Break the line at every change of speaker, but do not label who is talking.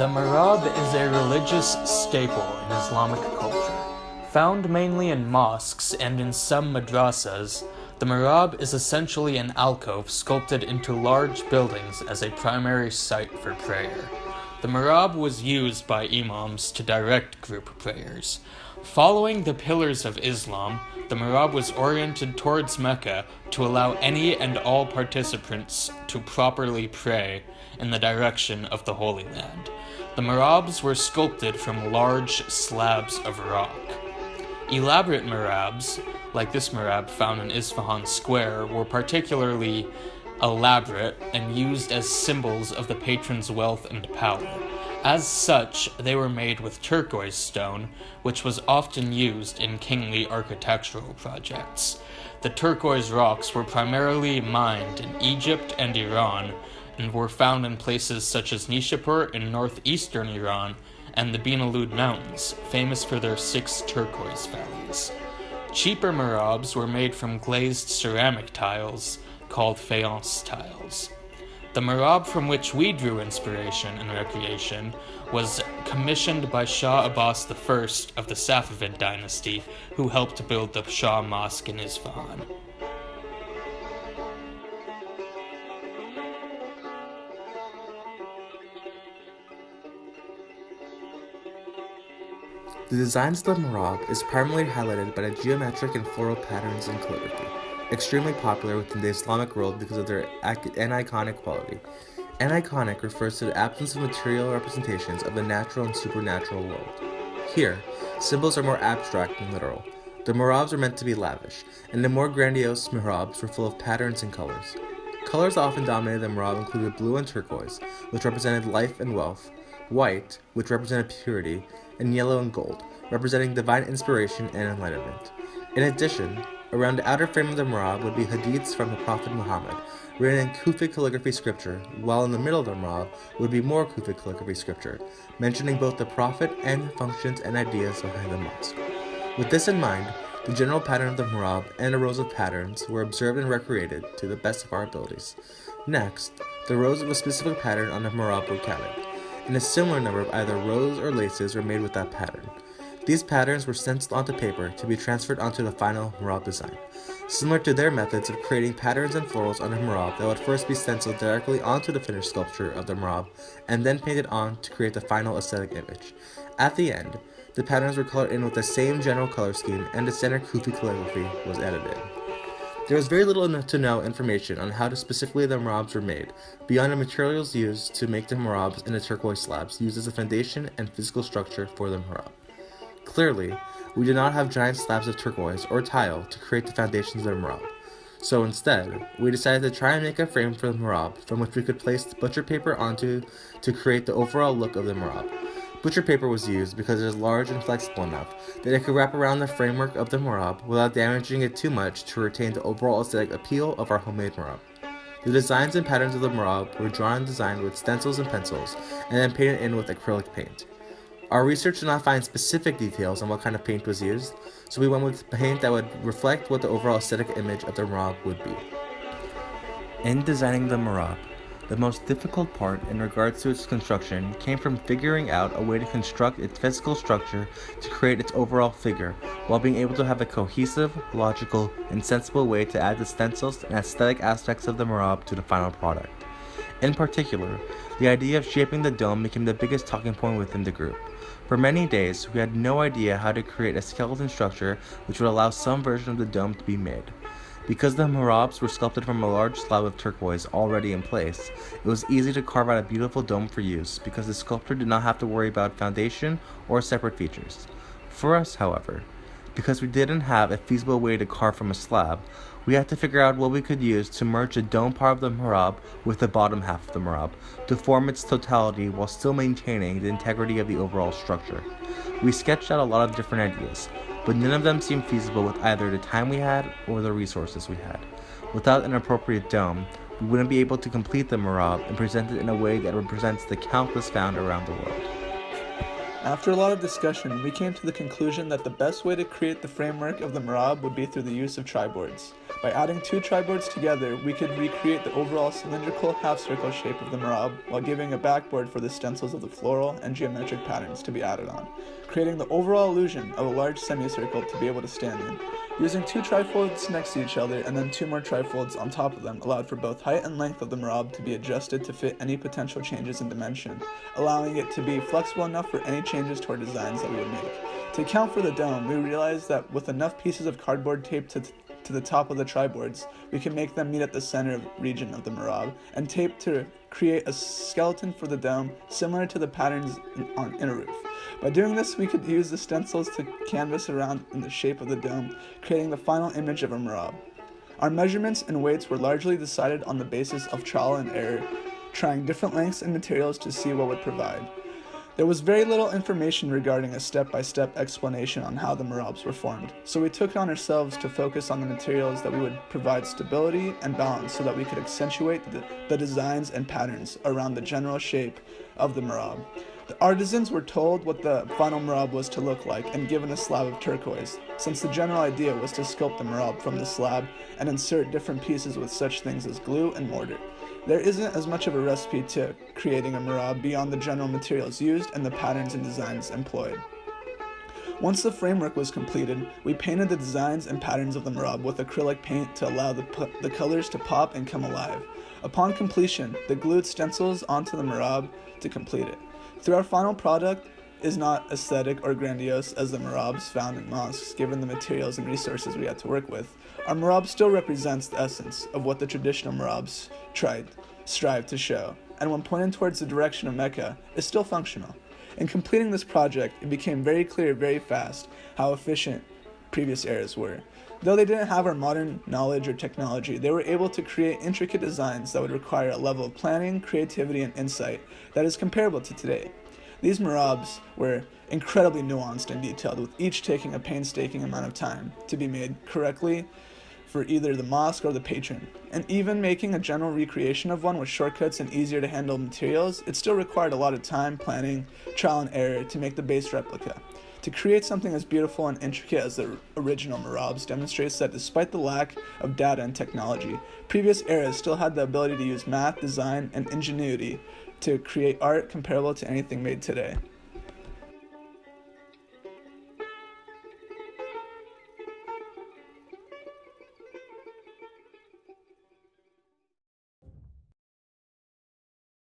The mihrab is a religious staple in Islamic culture. Found mainly in mosques and in some madrasas, the mihrab is essentially an alcove sculpted into large buildings as a primary site for prayer. The mihrab was used by imams to direct group prayers. Following the pillars of Islam, the mihrab was oriented towards Mecca to allow any and all participants to properly pray in the direction of the Holy Land. The mihrabs were sculpted from large slabs of rock. Elaborate mihrabs, like this mihrab found in Isfahan Square, were particularly elaborate and used as symbols of the patron's wealth and power. As such, they were made with turquoise stone, which was often used in kingly architectural projects. The turquoise rocks were primarily mined in Egypt and Iran, and were found in places such as Nishapur in northeastern Iran and the Binalud Mountains, famous for their 6 turquoise valleys. Cheaper mihrabs were made from glazed ceramic tiles called faience tiles. The mihrab from which we drew inspiration and recreation was commissioned by Shah Abbas I of the Safavid dynasty, who helped build the Shah Mosque in Isfahan.
The designs of the mihrab is primarily highlighted by the geometric and floral patterns and calligraphy, extremely popular within the Islamic world because of their aniconic quality. Aniconic refers to the absence of material representations of the natural and supernatural world. Here, symbols are more abstract than literal. The mihrabs are meant to be lavish, and the more grandiose mihrabs were full of patterns and colors. Colors that often dominated the mihrab included blue and turquoise, which represented life and wealth, white, which represented purity, and yellow and gold, representing divine inspiration and enlightenment. In addition, around the outer frame of the mihrab would be hadiths from the Prophet Muhammad, written in Kufic calligraphy scripture, while in the middle of the mihrab would be more Kufic calligraphy scripture, mentioning both the Prophet and the functions and ideas behind the mosque. With this in mind, the general pattern of the mihrab and the rows of patterns were observed and recreated to the best of our abilities. Next, the rows of a specific pattern on the mihrab were counted, and a similar number of either rows or laces were made with that pattern. These patterns were stenciled onto paper to be transferred onto the final mihrab design, similar to their methods of creating patterns and florals on the mihrab that would first be stenciled directly onto the finished sculpture of the mihrab and then painted on to create the final aesthetic image. At the end, the patterns were colored in with the same general color scheme and the standard Kufi calligraphy was added in. There was very little to no information on how specifically the mihrabs were made, beyond the materials used to make the mihrabs and the turquoise slabs used as a foundation and physical structure for the mihrab. Clearly, we did not have giant slabs of turquoise or tile to create the foundations of the mihrab, so instead, we decided to try and make a frame for the mihrab from which we could place the butcher paper onto to create the overall look of the mihrab. Butcher paper was used because it is large and flexible enough that it could wrap around the framework of the mihrab without damaging it too much to retain the overall aesthetic appeal of our homemade mihrab. The designs and patterns of the mihrab were drawn and designed with stencils and pencils, and then painted in with acrylic paint. Our research did not find specific details on what kind of paint was used, so we went with paint that would reflect what the overall aesthetic image of the mihrab would be. In designing the mihrab, the most difficult part in regards to its construction came from figuring out a way to construct its physical structure to create its overall figure, while being able to have a cohesive, logical, and sensible way to add the stencils and aesthetic aspects of the mihrab to the final product. In particular, the idea of shaping the dome became the biggest talking point within the group. For many days, we had no idea how to create a skeleton structure which would allow some version of the dome to be made. Because the mihrabs were sculpted from a large slab of turquoise already in place, it was easy to carve out a beautiful dome for use because the sculptor did not have to worry about foundation or separate features. For us, however, because we didn't have a feasible way to carve from a slab, we had to figure out what we could use to merge the dome part of the mihrab with the bottom half of the mihrab to form its totality while still maintaining the integrity of the overall structure. We sketched out a lot of different ideas, but none of them seemed feasible with either the time we had or the resources we had. Without an appropriate dome, we wouldn't be able to complete the mihrab and present it in a way that represents the countless found around the world.
After a lot of discussion, we came to the conclusion that the best way to create the framework of the mihrab would be through the use of triboards. By adding 2 triboards together, we could recreate the overall cylindrical half-circle shape of the mihrab while giving a backboard for the stencils of the floral and geometric patterns to be added on, creating the overall illusion of a large semicircle to be able to stand in. Using 2 trifolds next to each other and then 2 more trifolds on top of them allowed for both height and length of the mihrab to be adjusted to fit any potential changes in dimension, allowing it to be flexible enough for any changes to our designs that we would make. To account for the dome, we realized that with enough pieces of cardboard taped to the top of the triboards, we can make them meet at the center region of the mihrab and tape to create a skeleton for the dome similar to the patterns in a roof. By doing this, we could use the stencils to canvas around in the shape of the dome, creating the final image of a mihrab. Our measurements and weights were largely decided on the basis of trial and error, trying different lengths and materials to see what would provide. There was very little information regarding a step-by-step explanation on how the mihrabs were formed, so we took it on ourselves to focus on the materials that we would provide stability and balance so that we could accentuate the designs and patterns around the general shape of the mihrab. The artisans were told what the final mihrab was to look like and given a slab of turquoise, since the general idea was to sculpt the mihrab from the slab and insert different pieces with such things as glue and mortar. There isn't as much of a recipe to creating a mihrab beyond the general materials used and the patterns and designs employed. Once the framework was completed, we painted the designs and patterns of the mihrab with acrylic paint to allow the colors to pop and come alive. Upon completion, the glued stencils onto the mihrab to complete it. Through our final product is not aesthetic or grandiose as the mihrabs found in mosques, given the materials and resources we had to work with. Our mihrab still represents the essence of what the traditional mihrabs strive to show, and when pointing towards the direction of Mecca, is still functional. In completing this project, it became very clear very fast how efficient previous eras were. Though they didn't have our modern knowledge or technology, they were able to create intricate designs that would require a level of planning, creativity, and insight that is comparable to today. These mihrabs were incredibly nuanced and detailed, with each taking a painstaking amount of time to be made correctly for either the mosque or the patron. And even making a general recreation of one with shortcuts and easier to handle materials, it still required a lot of time, planning, trial and error to make the base replica. To create something as beautiful and intricate as the original mihrabs demonstrates that despite the lack of data and technology, previous eras still had the ability to use math, design, and ingenuity to create art comparable to anything made today.